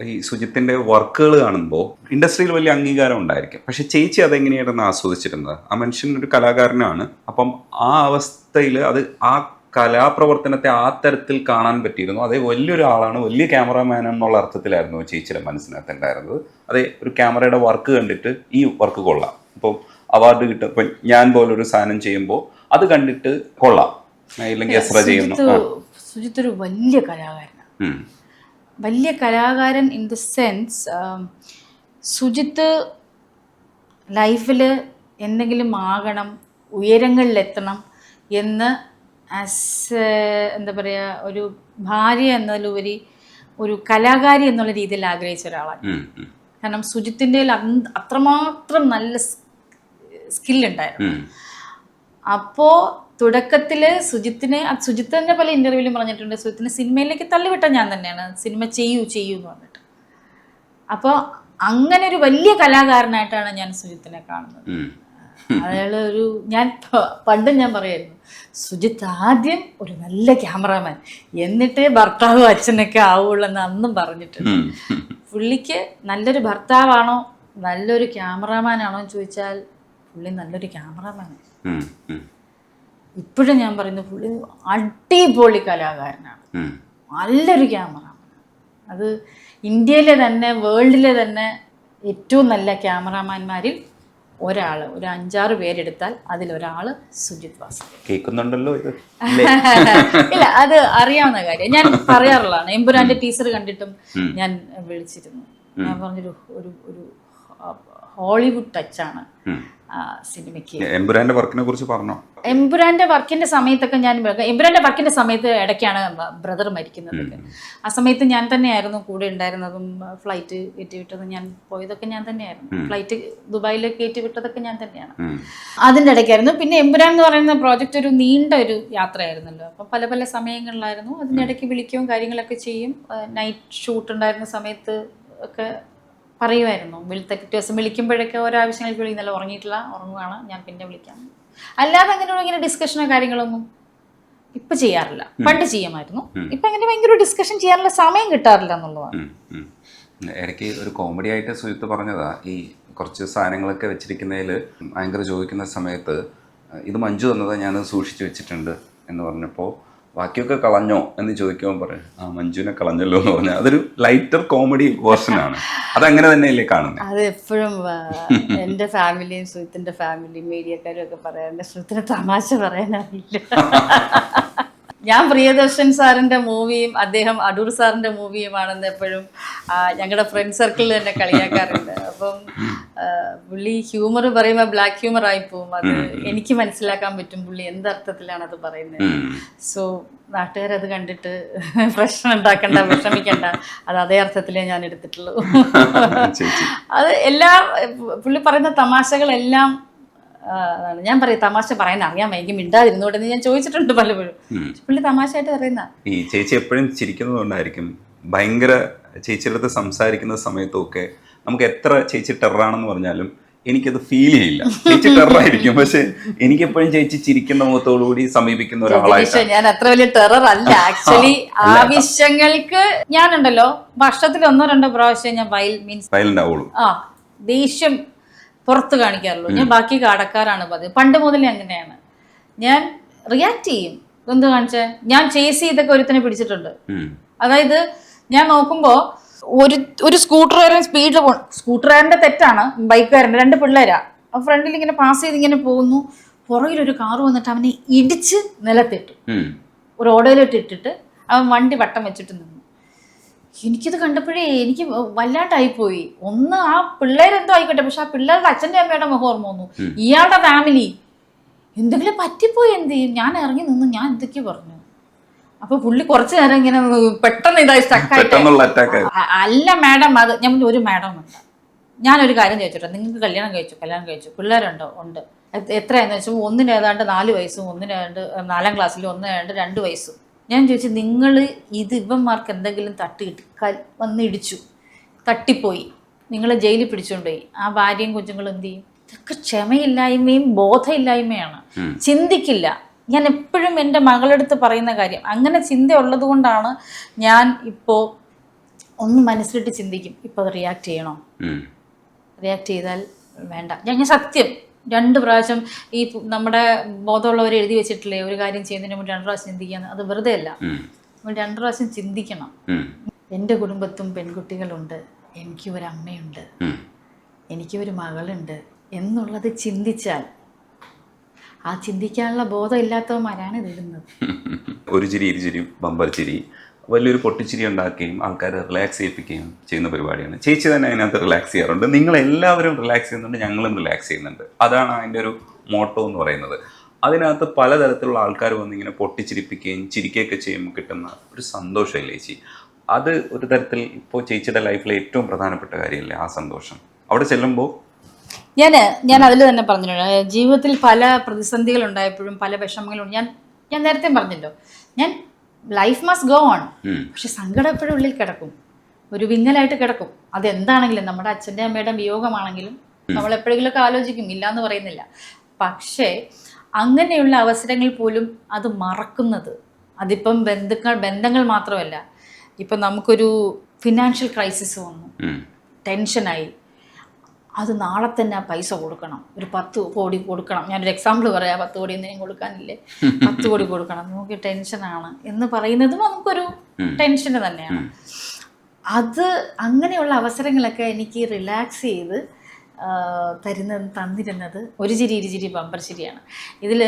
ഈ സുജിത്തിന്റെ വർക്കുകൾ കാണുമ്പോൾ ഇൻഡസ്ട്രിയിൽ വലിയ അംഗീകാരം ഉണ്ടായിരിക്കും, പക്ഷെ ചേച്ചി അതെങ്ങനെയായിരുന്നു ആസ്വദിച്ചിരുന്നത്? ആ മനുഷ്യൻ ഒരു കലാകാരനാണ്, അപ്പം ആ അവസ്ഥയിൽ അത് ആ കലാപ്രവർത്തനത്തെ ആ തരത്തിൽ കാണാൻ പറ്റിയിരുന്നു. അതേ വലിയൊരു ആളാണ്, വലിയ ക്യാമറാമാൻ എന്നുള്ള അർത്ഥത്തിലായിരുന്നു ചേച്ചിയുടെ മനസ്സിനകത്ത് ഉണ്ടായിരുന്നത്. അതേ ഒരു ക്യാമറയുടെ വർക്ക് കണ്ടിട്ട് ഈ വർക്ക് കൊള്ളാം, ഇപ്പോൾ അവാർഡ് കിട്ടും, ഇപ്പം ഞാൻ പോലൊരു സാധനം ചെയ്യുമ്പോൾ അത് കണ്ടിട്ട് കൊള്ളാം, ഇല്ലെങ്കിൽ എസ്ര ചെയ്യുന്നു. സുജിത്ത് ഒരു വലിയ കലാകാരനാണ്. വലിയ കലാകാരൻ ഇൻ ദ സെൻസ്, സുജിത്ത് ലൈഫിൽ എന്തെങ്കിലും ആകണം, ഉയരങ്ങളിലെത്തണം എന്ന് ആസ് എന്താ പറയുക, ഒരു ഭാര്യ എന്നതിലുപരി ഒരു കലാകാരി എന്നുള്ള രീതിയിൽ ആഗ്രഹിച്ച ഒരാളാണ്. കാരണം സുജിത്തിൻ്റെ അത്രമാത്രം നല്ല സ്കില്ലുണ്ടായിരുന്നു. അപ്പോൾ തുടക്കത്തിൽ സുജിത്ത് തന്നെ പല ഇൻ്റർവ്യൂവിലും പറഞ്ഞിട്ടുണ്ട്, സുജിത്തിനെ സിനിമയിലേക്ക് തള്ളിവിട്ട ഞാൻ തന്നെയാണ്, സിനിമ ചെയ്യൂ എന്ന് പറഞ്ഞിട്ട്. അപ്പോൾ അങ്ങനെ ഒരു വലിയ കലാകാരനായിട്ടാണ് ഞാൻ സുജിത്തിനെ കാണുന്നത്. അയാൾ ഞാൻ പണ്ടും ഞാൻ പറയായിരുന്നു, സുജിത്ത് ആദ്യം ഒരു നല്ല ക്യാമറാമാൻ, എന്നിട്ടേ ഭർത്താവും അച്ഛനൊക്കെ ആവുള്ളൂ എന്ന് അന്നും പറഞ്ഞിട്ടുണ്ട്. പുള്ളിക്ക് നല്ലൊരു ഭർത്താവാണോ നല്ലൊരു ക്യാമറാമാനാണോ എന്ന് ചോദിച്ചാൽ പുള്ളി നല്ലൊരു ക്യാമറാമാനാണ്. ഇപ്പോഴും ഞാൻ പറയുന്നു, പുള്ളി അടിപൊളി കലാകാരനാണ്, നല്ലൊരു ക്യാമറാമാൻ. അത് ഇന്ത്യയിലെ തന്നെ വേൾഡിലെ തന്നെ ഏറ്റവും നല്ല ക്യാമറാമാന്മാരിൽ ഒരാൾ, ഒരു 5-6 പേരെടുത്താൽ അതിലൊരാള് സുജിത് വാസുദേവ്. കേൾക്കുന്നുണ്ടല്ലോ ഇത്? ഇല്ല, അത് അറിയാവുന്ന കാര്യം, ഞാൻ പറയാറുള്ളതാണ്. എമ്പുരാന്റെ ടീസർ കണ്ടിട്ടും ഞാൻ വിളിച്ചിരുന്നു. ഞാൻ പറഞ്ഞൊരു ഒരു ഹോളിവുഡ് ടച്ചാണ് സിനിമയ്ക്ക്. എമ്പുരാന്റെ വർക്കിനെ കുറിച്ച് പറഞ്ഞോ? എമ്പുരാന്റെ വർക്കിന്റെ സമയത്തൊക്കെ എമ്പുരാന്റെ വർക്കിന്റെ സമയത്ത് ഇടയ്ക്കാണ് ബ്രദർ മരിക്കുന്നത്. ആ സമയത്ത് ഞാൻ തന്നെയായിരുന്നു കൂടെ ഉണ്ടായിരുന്നതും, ഫ്ലൈറ്റ് കയറ്റിവിട്ടതും ഞാൻ പോയതൊക്കെ ഞാൻ തന്നെയായിരുന്നു. ഫ്ലൈറ്റ് ദുബായിൽ കയറ്റിവിട്ടതൊക്കെ ഞാൻ തന്നെയാണ്. അതിൻ്റെ ഇടയ്ക്കായിരുന്നു. പിന്നെ എമ്പുരാൻ എന്ന് പറയുന്ന പ്രോജക്റ്റ് ഒരു നീണ്ട ഒരു യാത്രയായിരുന്നല്ലോ, അപ്പം പല പല സമയങ്ങളിലായിരുന്നു. അതിനിടയ്ക്ക് വിളിക്കുകയും കാര്യങ്ങളൊക്കെ ചെയ്യും. നൈറ്റ് ഷൂട്ട് ഉണ്ടായിരുന്ന സമയത്ത് ഒക്കെ പറയുമായിരുന്നു, ദിവസം വിളിക്കുമ്പോഴൊക്കെ ഓരോ ആവശ്യങ്ങൾക്ക് വിളി, ഇന്നലെ ഉറങ്ങിയിട്ടില്ല, ഉറങ്ങുകയാണ്, ഞാൻ പിന്നെ വിളിക്കാം. അല്ലാതെ ഇങ്ങനെ ഡിസ്കഷനോ കാര്യങ്ങളൊന്നും ഇപ്പം ചെയ്യാറില്ല. പണ്ട് ചെയ്യുമായിരുന്നു, ഇപ്പം അങ്ങനെ ഭയങ്കര ഡിസ്കഷൻ ചെയ്യാനുള്ള സമയം കിട്ടാറില്ല എന്നുള്ളതാണ്. ഇടയ്ക്ക് ഒരു കോമഡി ആയിട്ട് സുജിത്ത് പറഞ്ഞതാ, ഈ കുറച്ച് സാധനങ്ങളൊക്കെ വെച്ചിരിക്കുന്നതിൽ ഭയങ്കര ചോദിക്കുന്ന സമയത്ത് ഇത് മഞ്ജു തന്നതാ, ഞാനത് സൂക്ഷിച്ചു വെച്ചിട്ടുണ്ട് എന്ന് പറഞ്ഞപ്പോൾ ബാക്കിയൊക്കെ കളഞ്ഞോ എന്ന് ചോദിക്കുമ്പോൾ പറയും, ആ മഞ്ജുവിനെ കളഞ്ഞല്ലോ എന്ന് പറഞ്ഞാൽ അതൊരു ലൈറ്റർ കോമഡി വേർഷനാണ്. അതങ്ങനെ തന്നെയല്ലേ കാണുന്നത്? അത് എപ്പോഴും എൻ്റെ ഫാമിലിയും സുഹൃത്തിൻ്റെ ഫാമിലിയും മീഡിയക്കാരും ഒക്കെ പറയാറുണ്ട്, സുഹൃത്തിന് തമാശ പറയാനറിയില്ല. ഞാൻ പ്രിയദർശൻ സാറിൻ്റെ മൂവിയും അദ്ദേഹം അടൂർ സാറിൻ്റെ മൂവിയുമാണെന്ന് എപ്പോഴും ഞങ്ങളുടെ ഫ്രണ്ട് സർക്കിളിൽ തന്നെ കളിയാക്കാറുണ്ട്. അപ്പം പുള്ളി ഹ്യൂമർ പറയുമ്പോൾ ബ്ലാക്ക് ഹ്യൂമർ ആയിപ്പോവും. അത് എനിക്ക് മനസ്സിലാക്കാൻ പറ്റും പുള്ളി എന്തർത്ഥത്തിലാണ് അത് പറയുന്നത്. സോ നാട്ടുകാരത് കണ്ടിട്ട് പ്രശ്നം ഉണ്ടാക്കണ്ട, വിഷമിക്കണ്ട, അത് അതേ അർത്ഥത്തിലേ ഞാൻ എടുത്തിട്ടുള്ളൂ. അത് പുള്ളി പറയുന്ന തമാശകളെല്ലാം ഞാൻ പറയും, തമാശ പറയാൻ അറിയാൻ വൈകി മിണ്ടാതിരുന്നോട്ടെ ഞാൻ ചോദിച്ചിട്ടുണ്ട് പലപ്പോഴും. പുള്ളി തമാശയായിട്ട് പറയുന്ന ഈ ചേച്ചി എപ്പോഴും ചിരിക്കുന്നതുകൊണ്ടായിരിക്കും ഭയങ്കര ചേച്ചിയുടെ അടുത്ത് സംസാരിക്കുന്ന സമയത്തൊക്കെ നമുക്ക് എത്ര ചേച്ചി ടെററാണെന്ന് പറഞ്ഞാലും എനിക്കത് ഫീൽ ചെയ്യില്ല. ചേച്ചി ടെററായിരിക്കും, പക്ഷെ എനിക്കെപ്പോഴും ചേച്ചി ചിരിക്കുന്ന മുഖത്തോടുകൂടി സമീപിക്കുന്ന ഒരാളായിട്ട്. ഞാൻ അത്ര വലിയ ടെറർ അല്ല ആക്ച്വലി. ആവശ്യങ്ങൾക്ക് ഞാനുണ്ടല്ലോ വർഷത്തിൽ 1-2 പ്രാവശ്യം ഞാൻ വയലന്റ് ആവുള്ളൂ. ദേഷ്യം പുറത്ത് കാണിക്കാറുള്ളൂ. ഞാൻ ബാക്കി കടക്കാരാണ് പതിവ്. പണ്ട് മുതലേ അങ്ങനെയാണ്. ഞാൻ റിയാക്ട് ചെയ്യും. എന്ത് കാണിച്ചാൽ ഞാൻ ചേസ് ചെയ്തൊക്കെ ഒരുത്തിനെ പിടിച്ചിട്ടുണ്ട്. അതായത് ഞാൻ നോക്കുമ്പോൾ ഒരു സ്കൂട്ടറുകാരൻ സ്പീഡിൽ പോകണം, സ്കൂട്ടറുകാരൻ്റെ തെറ്റാണ്, ബൈക്കുകാരൻ്റെ 2 പിള്ളേരാ ഫ്രണ്ടിൽ ഇങ്ങനെ പാസ് ചെയ്ത് ഇങ്ങനെ പോകുന്നു. പുറകിലൊരു കാറ് വന്നിട്ട് അവനെ ഇടിച്ച് നിലത്തിട്ടു, ഒരു ഓടയിലോട്ട് ഇട്ടിട്ട് അവൻ വണ്ടി വട്ടം വെച്ചിട്ട് നിന്നു. എനിക്കിത് കണ്ടപ്പോഴേ എനിക്ക് വല്ലാണ്ടായിപ്പോയി. ഒന്ന് ആ പിള്ളേരെന്തോ ആയിക്കോട്ടെ, പക്ഷെ ആ പിള്ളേരുടെ അച്ഛൻ്റെ അമ്മയുടെ മുഖം ഓർമ്മ വന്നു. ഇയാളുടെ ഫാമിലി എന്തെങ്കിലും പറ്റിപ്പോയി എന്ത് ചെയ്യും? ഞാൻ ഇറങ്ങി നിന്ന് ഞാൻ എന്തൊക്കെയോ പറഞ്ഞു. അപ്പൊ പുള്ളി കുറച്ചു നേരം ഇങ്ങനെ പെട്ടെന്ന് ഇതായി സ്റ്റക്കായിട്ട്, അല്ല മാഡം അത് ഞാൻ ഒരു മാഡം ഉണ്ട്, ഞാനൊരു കാര്യം ചോദിച്ചോട്ടെ, നിങ്ങൾക്ക് കല്യാണം കഴിച്ചു പിള്ളേരുണ്ടോ? ഉണ്ട്. എത്രയാന്ന് വെച്ചാൽ ഒന്നിന് ഏതാണ്ട് 4 വയസ്സും ഒന്നിന് ഏതാണ്ട് 4ാം ക്ലാസ്സിലും ഒന്നിന് ഏതാണ്ട് 2 വയസ്സും. ഞാൻ ചോദിച്ചു, നിങ്ങൾ ഇവന്മാർക്ക് എന്തെങ്കിലും വന്ന് ഇടിച്ചു, തട്ടിപ്പോയി, നിങ്ങൾ ജയിലിൽ പിടിച്ചുകൊണ്ടുപോയി, ആ ഭാര്യയും കുഞ്ഞുങ്ങളും എന്ത് ചെയ്യും? ഇതൊക്കെ ക്ഷമയില്ലായ്മയും ബോധമില്ലായ്മയാണ്. ചിന്തിക്കില്ല. ഞാൻ എപ്പോഴും എൻ്റെ മകളെടുത്ത് പറയുന്ന കാര്യം, അങ്ങനെ ചിന്ത ഉള്ളത് കൊണ്ടാണ് ഞാൻ ഇപ്പോൾ ഒന്ന് മനസ്സിലിട്ട് ചിന്തിക്കും, ഇപ്പോൾ അത് റിയാക്ട് ചെയ്യണോ, റിയാക്ട് ചെയ്താൽ വേണ്ട. ഞാൻ സത്യം 2 പ്രാവശ്യം ഈ നമ്മുടെ ബോധമുള്ളവർ എഴുതി വെച്ചിട്ടില്ലേ, ഒരു കാര്യം ചെയ്യുന്നതിന് മുമ്പ് 2 പ്രാവശ്യം ചിന്തിക്കുക, അത് വെറുതെ അല്ല. നമ്മൾ 2 പ്രാവശ്യം ചിന്തിക്കണം. എൻ്റെ കുടുംബത്തും പെൺകുട്ടികളുണ്ട്, എനിക്ക് ഒരു അമ്മയുണ്ട്, എനിക്ക് ഒരു മകളുണ്ട് എന്നുള്ളത് ചിന്തിച്ചാൽ, ആ ചിന്തിക്കാനുള്ള ബോധം ഇല്ലാത്തവന്മാരാണ് ഇതിടുന്നത്. ഒരു ചിരി ഇരുചിരി ബമ്പർ ചിരി വലിയൊരു പൊട്ടിച്ചിരി ഉണ്ടാക്കുകയും ആൾക്കാരെ റിലാക്സ് ചെയ്യിപ്പിക്കുകയും ചെയ്യുന്ന പരിപാടിയാണ്. ചേച്ചി തന്നെ അതിനകത്ത് റിലാക്സ് ചെയ്യാറുണ്ട്, നിങ്ങളെല്ലാവരും റിലാക്സ് ചെയ്യുന്നുണ്ട്, ഞങ്ങളും റിലാക്സ് ചെയ്യുന്നുണ്ട്. അതാണ് അതിൻ്റെ ഒരു മോട്ടോ എന്ന് പറയുന്നത്. അതിനകത്ത് പലതരത്തിലുള്ള ആൾക്കാർ വന്ന് ഇങ്ങനെ പൊട്ടിച്ചിരിപ്പിക്കുകയും ചിരിക്കുകയൊക്കെ ചെയ്യുമ്പോൾ കിട്ടുന്ന ഒരു സന്തോഷമില്ലേ ചേച്ചി, അത് ഒരു തരത്തിൽ ഇപ്പോൾ ചേച്ചിയുടെ ലൈഫിലെ ഏറ്റവും പ്രധാനപ്പെട്ട കാര്യമല്ലേ ആ സന്തോഷം. അവിടെ ചെല്ലുമ്പോൾ ഞാൻ അതിൽ തന്നെ പറഞ്ഞിട്ടുണ്ട്, ജീവിതത്തിൽ പല പ്രതിസന്ധികൾ ഉണ്ടായപ്പോഴും പല വിഷമങ്ങളും ഞാൻ നേരത്തെ പറഞ്ഞല്ലോ, ഞാൻ ലൈഫ് മസ്റ്റ് ഗോ ഓൺ. പക്ഷെ സങ്കടം എപ്പോഴും ഉള്ളിൽ കിടക്കും, ഒരു വിങ്ങലായിട്ട് കിടക്കും. അതെന്താണെങ്കിലും, നമ്മുടെ അച്ഛൻ്റെ അമ്മയുടെ വിയോഗമാണെങ്കിലും നമ്മൾ എപ്പോഴെങ്കിലുമൊക്കെ ആലോചിക്കും, ഇല്ലയെന്ന് പറയുന്നില്ല. പക്ഷേ അങ്ങനെയുള്ള അവസരങ്ങൾ പോലും അത് മറക്കുന്നത്, അതിപ്പം ബന്ധങ്ങൾ മാത്രമല്ല, ഇപ്പം നമുക്കൊരു ഫിനാൻഷ്യൽ ക്രൈസിസ് വന്നു, ടെൻഷനായി, അത് നാളെ തന്നെ ആ പൈസ കൊടുക്കണം, ഒരു 10 കോടി കൊടുക്കണം. ഞാനൊരു എക്സാമ്പിൾ പറയാം, 10 കോടി ഒന്നും കൊടുക്കാനില്ലേ, 10 കോടി കൊടുക്കണം, നമുക്ക് ടെൻഷനാണ് എന്ന് പറയുന്നത് നമുക്കൊരു ടെൻഷന് തന്നെയാണ്. അത് അങ്ങനെയുള്ള അവസരങ്ങളൊക്കെ എനിക്ക് റിലാക്സ് ചെയ്ത് തന്നിരുന്നത് ഒരു ചിരി ഇരുചിരി ബമ്പർ ചിരിയാണ്. ഇതിൽ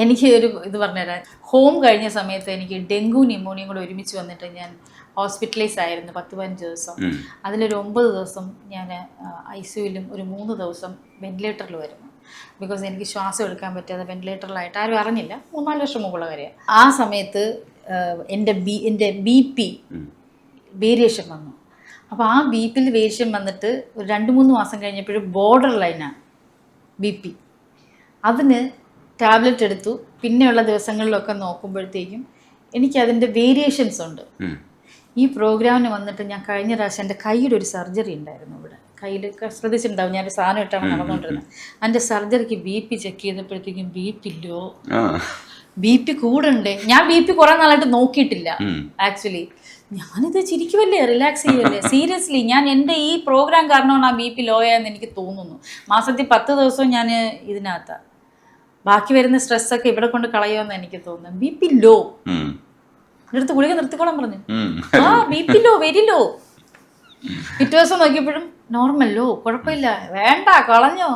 എനിക്ക് ഒരു ഇത് പറഞ്ഞുതരാം. ഹോം കഴിഞ്ഞ സമയത്ത് എനിക്ക് ഡെങ്കു ന്യൂമോണിയും കൂടെ ഒരുമിച്ച് വന്നിട്ട് ഞാൻ ഹോസ്പിറ്റലൈസ് ആയിരുന്നു 10-15 ദിവസം. അതിലൊരു 9 ദിവസം ഞാൻ ICUവിലും ഒരു 3 ദിവസം വെന്റിലേറ്ററിലുമായിരുന്നു. ബിക്കോസ് എനിക്ക് ശ്വാസം എടുക്കാൻ പറ്റാതെ വെന്റിലേറ്ററിലായിട്ട് ആരും അറിഞ്ഞില്ല, 3-4 വർഷം മുമ്പുള്ള കാര്യമാണ്. ആ സമയത്ത് എൻ്റെ BP വേരിയേഷൻ വന്നു. അപ്പോൾ ആ BP വേരിയേഷൻ വന്നിട്ട് ഒരു 2-3 മാസം കഴിഞ്ഞപ്പോഴും ബോർഡർ ലൈനാണ് BP. അതിന് ടാബ്ലറ്റ് എടുത്തു. പിന്നെയുള്ള ദിവസങ്ങളിലൊക്കെ നോക്കുമ്പോഴത്തേക്കും എനിക്കതിൻ്റെ വേരിയേഷൻസ് ഉണ്ട്. ഈ പ്രോഗ്രാമിന് വന്നിട്ട് ഞാൻ കഴിഞ്ഞ പ്രാവശ്യം എൻ്റെ കയ്യിൽ ഒരു സർജറി ഉണ്ടായിരുന്നു. ഇവിടെ കയ്യിൽ ശ്രദ്ധിച്ചിട്ടുണ്ടാവും, ഞാനൊരു സാധനം ഇട്ടാണ് നടന്നുകൊണ്ടിരുന്നത്. എൻ്റെ സർജറിക്ക് BP ചെക്ക് ചെയ്തപ്പോഴത്തേക്കും BP ലോ, BP കൂടുണ്ട്. ഞാൻ BP കുറേ നാളായിട്ട് നോക്കിയിട്ടില്ല ആക്ച്വലി. ഞാനിത് ചിരിക്കുമല്ലേ, റിലാക്സ് ചെയ്യുമല്ലേ, സീരിയസ്ലി ഞാൻ എൻ്റെ ഈ പ്രോഗ്രാം കാരണമാണ് ആ BP ലോ ആയെന്ന് എനിക്ക് തോന്നുന്നു. മാസത്തിൽ 10 ദിവസവും ഞാൻ ഇതിനകത്താണ്. ബാക്കി വരുന്ന സ്ട്രെസ്സൊക്കെ ഇവിടെ കൊണ്ട് കളയുമെന്ന് എനിക്ക് തോന്നുന്നു. BP ലോ, അടുത്ത് ഗുളിക നിർത്തിക്കോളാൻ പറഞ്ഞു. BP low, very low. പിറ്റേ ദിവസം നോക്കിയപ്പോഴും നോർമൽ ലോ, കുഴപ്പമില്ല, വേണ്ട കളഞ്ഞോ.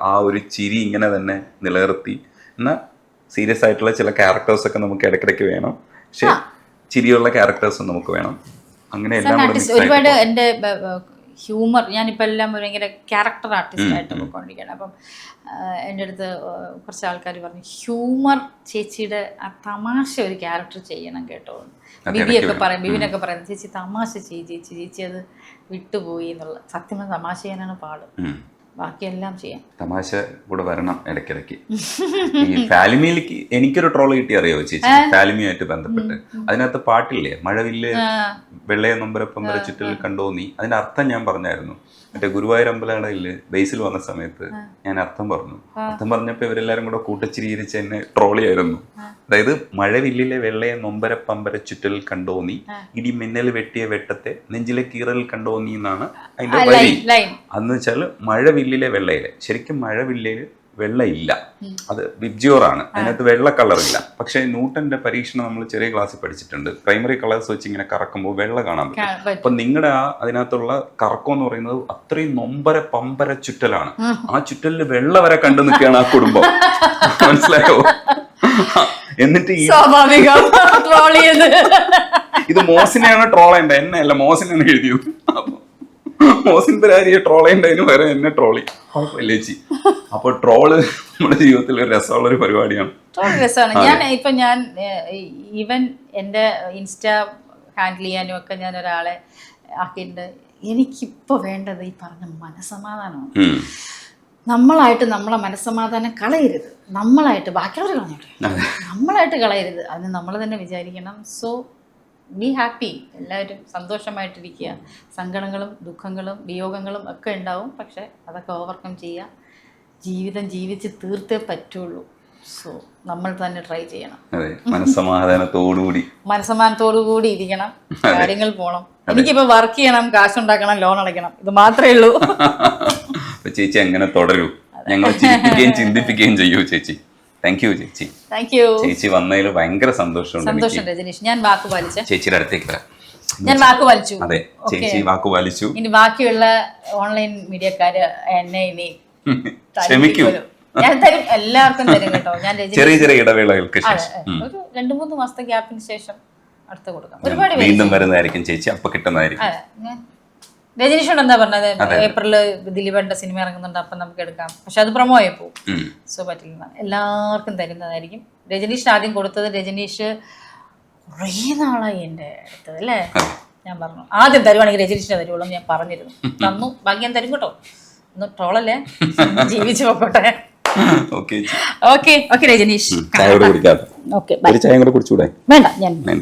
ആ ഒരു ചിരി ഇങ്ങനെ തന്നെ നിലനിർത്തി. എന്നാൽ സീരിയസ് ആയിട്ടുള്ള ചില ക്യാരക്ടേഴ്സൊക്കെ നമുക്ക് ഇടയ്ക്കിടയ്ക്ക് വേണം, പക്ഷെ ചിരിയുള്ള ക്യാരക്ടേഴ്സും നമുക്ക് വേണം. അങ്ങനെ ഒരുപാട് എൻ്റെ ഹ്യൂമർ, ഞാനിപ്പോൾ എല്ലാം ഭയങ്കര ക്യാരക്ടർ ആർട്ടിസ്റ്റായിട്ട് പോയിക്കൊണ്ടിരിക്കുകയാണ്. അപ്പം എൻ്റെ അടുത്ത് കുറച്ച് ആൾക്കാർ പറഞ്ഞു, ഹ്യൂമർ ചേച്ചിയുടെ ആ തമാശ ഒരു ക്യാരക്ടർ ചെയ്യണം കേട്ടോ. ബിബിനൊക്കെ പറയുന്നത്, ചേച്ചി തമാശ ചേച്ചി അത് വിട്ടുപോയി എന്നുള്ള. സത്യം തമാശ ചെയ്യാനാണ് പാട്, ബാക്കിയെല്ലാം ചെയ്യാം. തമാശ കൂടെ വരണം ഇടയ്ക്കിടയ്ക്ക്. ഈ ഫാലിമിയിലേക്ക് എനിക്കൊരു ട്രോൾ കിട്ടി, അറിയാവോ ചേച്ചി? ഫാലിമിയുമായിട്ട് ബന്ധപ്പെട്ട് അതിനകത്ത് പാട്ടില്ലേ, മഴവില്ല് വെള്ളയെ നൊമ്പരപ്പം ചുറ്റിൽ കണ്ടോന്നി, അതിന്റെ അർത്ഥം ഞാൻ പറഞ്ഞായിരുന്നു. മറ്റേ ഗുരുവായൂർ അമ്പലക്കടയില് ബേസിൽ വന്ന സമയത്ത് ഞാൻ അർത്ഥം പറഞ്ഞപ്പോ ഇവരെല്ലാരും കൂടെ കൂട്ടച്ചിരിച്ച് എന്നെ ട്രോളിയായിരുന്നു. അതായത് മഴവില്ലിലെ വെള്ളയെ നൊമ്പരപ്പമ്പര ചുറ്റൽ കണ്ടോന്നി, ഇടി മിന്നൽ വെട്ടിയ വെട്ടത്തെ നെഞ്ചിലെ കീറൽ കണ്ടോന്നി എന്നാണ് അതിന്റെ വരി. അന്ന് വെച്ചാൽ മഴവില്ലിലെ വെള്ളയിലെ, ശരിക്കും മഴവില്ലില് വെള്ളയില്ല, അത് വിബ്ജിയോറാണ്, അതിനകത്ത് വെള്ള കളറില്ല. പക്ഷെ ന്യൂട്ടന്റെ പരീക്ഷണം നമ്മൾ ചെറിയ ക്ലാസ്സിൽ പഠിച്ചിട്ടുണ്ട്. പ്രൈമറി കളേഴ്സ് വെച്ച് ഇങ്ങനെ കറക്കുമ്പോൾ വെള്ള കാണാൻ പറ്റും. അപ്പൊ നിങ്ങളുടെ അതിനകത്തുള്ള കറക്കം എന്ന് പറയുന്നത് അത്രയും നൊമ്പര പമ്പര ചുറ്റലാണ്. ആ ചുറ്റലിൽ വെള്ള വരെ കണ്ടു നിൽക്കുകയാണ് ആ കുടുംബം. മനസ്സിലായോ? എന്നിട്ട് ഇത് മോസിനെയാണ് ട്രോൾ ചെയ്യേണ്ടത്, എന്നെ അല്ല, മോസിനാണ് എഴുതിയത്. അപ്പൊ മോസിൻ പരാരിയെ ട്രോൾ ചെയ്യേണ്ടതിന് വരെ എന്നെ ട്രോളി ചേച്ചി. അപ്പൊ ട്രോള് നമ്മുടെ ജീവിതത്തിൽ ഒരു രസമുള്ള ഒരു പരിപാടിയാണ്. രസമാണ്. ഞാൻ ഈവൻ എൻ്റെ ഇൻസ്റ്റാ ഹാൻഡിൽ ചെയ്യാനും ഒക്കെ ഞാൻ ഒരാളെ ആക്കിയിട്ടുണ്ട്. എനിക്കിപ്പോ വേണ്ടത് ഈ പറഞ്ഞ മനസ്സമാധാനമാണ്. നമ്മളായിട്ട് നമ്മളെ മനസ്സമാധാനം കളയരുത്, നമ്മളായിട്ട് ബാക്കിയുള്ളവർ കളഞ്ഞോട്ടെ, നമ്മളായിട്ട് കളയരുത്, അതിന് നമ്മൾ തന്നെ വിചാരിക്കണം. സോ ബി ഹാപ്പി, എല്ലാവരും സന്തോഷമായിട്ടിരിക്കുക. സങ്കടങ്ങളും ദുഃഖങ്ങളും വിയോഗങ്ങളും ഒക്കെ ഉണ്ടാവും, പക്ഷെ അതൊക്കെ ഓവർകം ചെയ്യുക. ജീവിതം ജീവിച്ച് തീർത്തേ പറ്റുള്ളൂ. സോ നമ്മൾ തന്നെ ട്രൈ ചെയ്യണം. അതെ, മനസ്സമാധാനത്തോടുകൂടി മനസ്സമാനത്തോടുകൂടി ഇരിക്കണം, കാര്യങ്ങൾ പോണം. എനിക്കിപ്പോ വർക്ക് ചെയ്യണം, കാശുണ്ടാക്കണം, ലോൺ അടയ്ക്കണം, ഇത് മാത്രമേ ഉള്ളൂ. അപ്പൊ ചേച്ചി അങ്ങനെ തുടരൂ, ഞങ്ങൾ ചിരിപ്പിക്കുകയും ചിന്തിപ്പിക്കുകയും ചെയ്യൂ ചേച്ചി. താങ്ക് യു ചേച്ചി. Thank you. ചേച്ചി വന്നതിൽ ഭയങ്കര സന്തോഷമുണ്ട്. സന്തോഷം രജനീഷ്, ഞാൻ വാക്ക് പാലിച്ച. ചേച്ചിയുടെ അടുത്തേക്ക് വരാം. ഞാൻ വാക്ക് പാലിച്ചു. അതെ, ചേച്ചി വാക്ക് പാലിച്ചു. ഇനി ബാക്കിയുള്ള ഓൺലൈൻ മീഡിയക്കാര് എന്നെ ഇനി ക്ഷമിക്കൂ. ഞാൻ തരും, എല്ലാവർക്കും തരും കേട്ടോ. ഞാൻ ചെറിയ ചെറിയ ഇടവേളകൾക്ക് ശേഷം ഒരു 2-3 മാസത്തെ ഗ്യാപ്പിന് ശേഷം അടുത്ത കൊടുക്കാം. ഒരുപാട് വീണ്ടും വരുന്നതായിരിക്കും ചേച്ചി, അപ്പൊ കിട്ടുന്നതായിരിക്കും. രജനീഷോട് എന്താ പറഞ്ഞത്, ഏപ്രില് ദിലീപേട്ടന്റെ സിനിമ ഇറങ്ങുന്നുണ്ട്, അപ്പം നമുക്ക് എടുക്കാം. പക്ഷെ അത് പ്രൊമോ ആയി പോകും. സോ പറ്റില്ല, എല്ലാവർക്കും തരുന്നതായിരിക്കും. രജനീഷ് ആദ്യം കൊടുത്തത്, രജനീഷ് കുറേ നാളായി എൻ്റെ അടുത്തത് അല്ലേ. ഞാൻ പറഞ്ഞു ആദ്യം തരുവാണെങ്കിൽ രജനീഷിനെ തരുള്ളൂ ഞാൻ പറഞ്ഞിരുന്നു. തന്നു, ബാക്കി ഞാൻ തരും കേട്ടോ. ഒന്ന് ട്രോളല്ലേ, ജീവിച്ചു പോക്കോട്ടെ. ഓക്കെ ഓക്കെ ഓക്കെ രജനീഷ്, ചായ കൂടെ കുടിക്കാതെ. ഓക്കെ ഒരു ചായ കൂടെ കുടിച്ചൂടെ? വേണ്ട, ഞാൻ